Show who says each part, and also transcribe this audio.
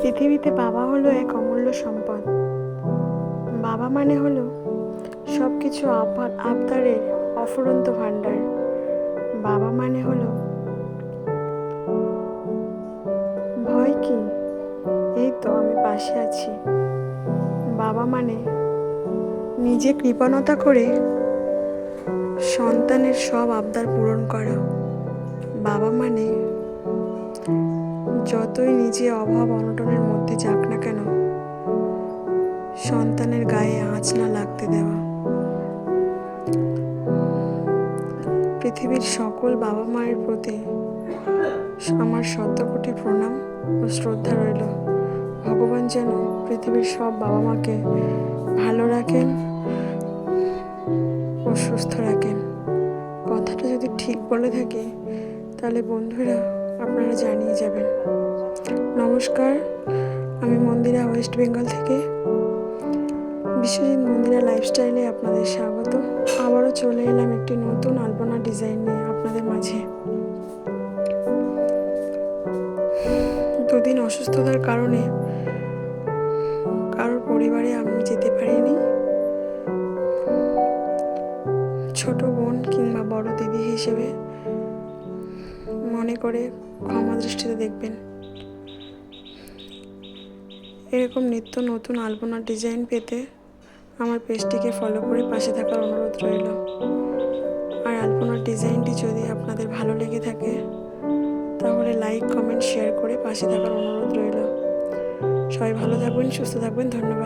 Speaker 1: পৃথিবীতে বাবা হলো এক অমূল্য সম্পদ। বাবা মানে হলো সব কিছু আবদারের অফুরন্ত ভাণ্ডার। বাবা মানে হলো ভয় কি, এই তো আমি পাশে আছি। বাবা মানে নিজে কৃপণতা করে সন্তানের সব আবদার পূরণ করা। বাবা মানে যতই নিজে অভাব অনটনের মধ্যে যাক না কেন, সন্তানের গায়ে আঁচ না লাগতে দেওয়া। পৃথিবীর সকল বাবা মায়ের প্রতি আমার শতকোটি প্রণাম ও শ্রদ্ধা রইল। ভগবান যেন পৃথিবীর সব বাবা মাকে ভালো রাখেন ও সুস্থ রাখেন। কথাটা যদি ঠিক বলে থাকি তাহলে বন্ধুরা আপনারা জানিয়ে যাবেন। নমস্কার, আমি মন্দিরা, ওয়েস্ট বেঙ্গল থেকে। বিশ্বজিৎ মন্দিরা লাইফস্টাইলে আপনাদের স্বাগত। আবারও চলে এলাম একটি নতুন আলপনা ডিজাইন নিয়ে আপনাদের মাঝে। দুদিন অসুস্থতার কারণে কারোর পরিবারে আমি যেতে পারিনি। ছোট বোন কিংবা বড় দিদি হিসেবে মনে করে ক্ষমা দৃষ্টিতে দেখবেন। এরকম নিত্য নতুন আলপনা ডিজাইন পেতে আমার পেজটিকে ফলো করে পাশে থাকার অনুরোধ রইল। আর আলপনার ডিজাইনটি যদি আপনাদের ভালো লেগে থাকে তাহলে লাইক, কমেন্ট, শেয়ার করে পাশে থাকার অনুরোধ রইল। সবাই ভালো থাকবেন, সুস্থ থাকবেন। ধন্যবাদ।